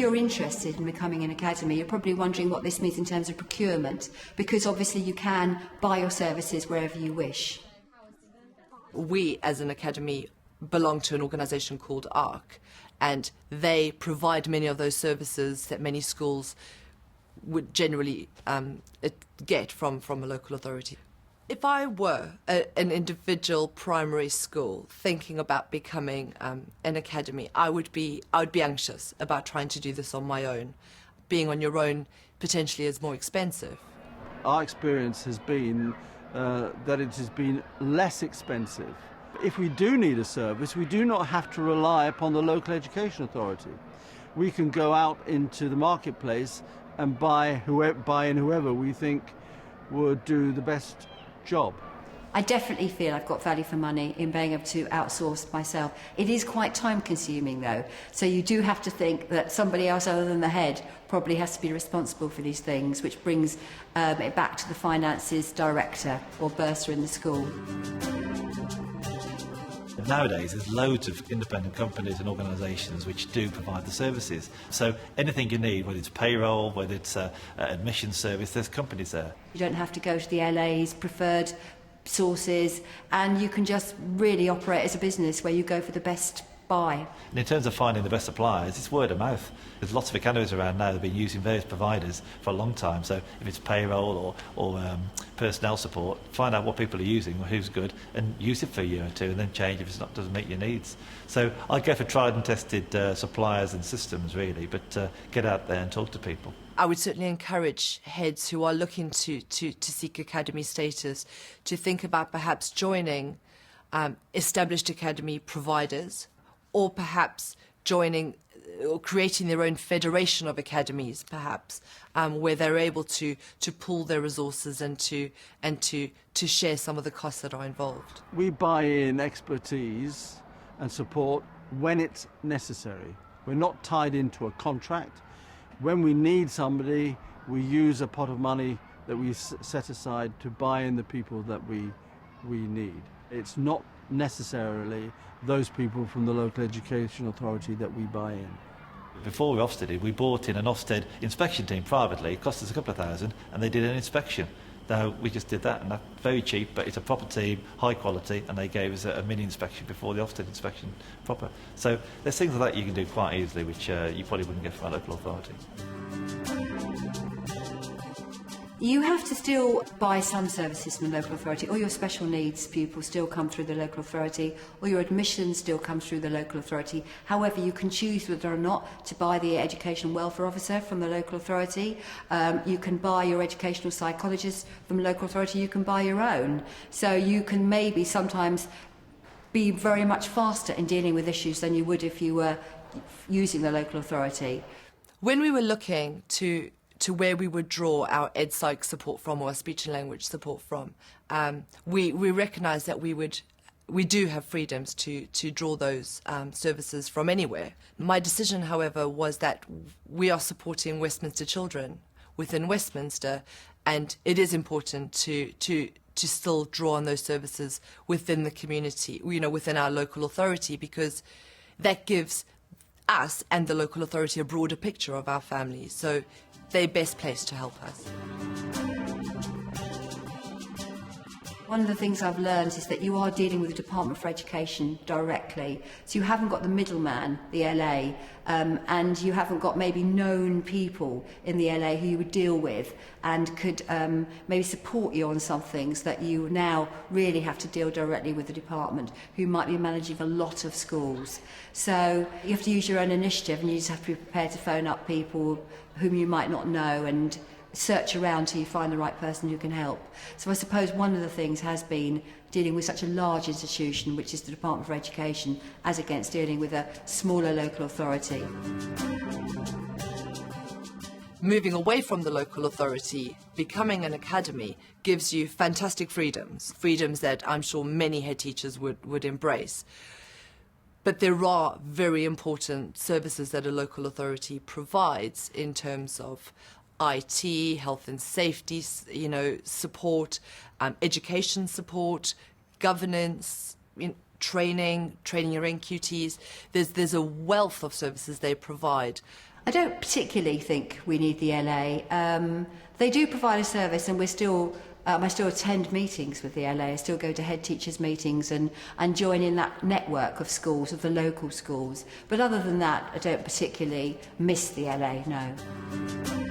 you're interested in becoming an academy, you're probably wondering what this means in terms of procurement, because obviously you can buy your services wherever you wish. We, as an academy, belong to an organisation called ARC, and they provide many of those services that many schools would generally get from a local authority. If I were an individual primary school thinking about becoming an academy, I would be anxious about trying to do this on my own. Being on your own potentially is more expensive. Our experience has been that it has been less expensive. If we do need a service, we do not have to rely upon the local education authority. We can go out into the marketplace and buy in whoever we think would do the best job. I definitely feel I've got value for money in being able to outsource myself. It is quite time consuming though, so you do have to think that somebody else other than the head probably has to be responsible for these things, which brings it back to the finances director or bursar in the school. Nowadays, there's loads of independent companies and organisations which do provide the services. So anything you need, whether it's payroll, whether it's admission service, there's companies there. You don't have to go to the LA's preferred sources, and you can just really operate as a business where you go for the best buy. And in terms of finding the best suppliers, it's word of mouth. There's lots of academies around now that have been using various providers for a long time. So if it's payroll or personnel support, find out what people are using or who's good and use it for a year or two and then change if it doesn't meet your needs. So I'd go for tried and tested suppliers and systems really, but get out there and talk to people. I would certainly encourage heads who are looking to seek academy status to think about perhaps joining established academy providers, or perhaps joining or creating their own federation of academies, perhaps, where they're able to pool their resources and to share some of the costs that are involved. We buy in expertise and support when it's necessary. We're not tied into a contract. When we need somebody, we use a pot of money that we set aside to buy in the people that we need. It's not necessarily those people from the local education authority that we buy in. Before we Ofsteded, we bought in an Ofsted inspection team privately. It cost us a couple of thousand, and they did an inspection. Now, we just did that, and that's very cheap, but it's a proper team, high quality, and they gave us a mini inspection before the Ofsted inspection proper. So there's things like that you can do quite easily, which you probably wouldn't get from a local authority. You have to still buy some services from the local authority, or your special needs pupils still come through the local authority, or your admissions still come through the local authority. However, you can choose whether or not to buy the education welfare officer from the local authority. You can buy your educational psychologist from the local authority. You can buy your own. So you can maybe sometimes be very much faster in dealing with issues than you would if you were using the local authority. When we were looking to where we would draw our ed-psych support from, or our speech and language support from, we recognised that we do have freedoms to draw those services from anywhere. My decision, however, was that we are supporting Westminster children within Westminster, and it is important to still draw on those services within the community, within our local authority, because that gives us and the local authority a broader picture of our families. So they're best placed to help us. One of the things I've learned is that you are dealing with the Department for Education directly. So you haven't got the middleman, the LA, and you haven't got maybe known people in the LA who you would deal with and could maybe support you on some things that you now really have to deal directly with the department, who might be managing a lot of schools. So you have to use your own initiative, and you just have to be prepared to phone up people whom you might not know and search around till you find the right person who can help. So I suppose one of the things has been dealing with such a large institution, which is the Department for Education, as against dealing with a smaller local authority. Moving away from the local authority, becoming an academy gives you fantastic freedoms that I'm sure many head teachers would embrace. But there are very important services that a local authority provides in terms of IT, health and safety, support, education support, governance, training your NQTs. There's a wealth of services they provide. I don't particularly think we need the LA. They do provide a service, and we're still. I still attend meetings with the LA. I still go to head teachers' meetings and join in that network of schools, of the local schools. But other than that, I don't particularly miss the LA, no.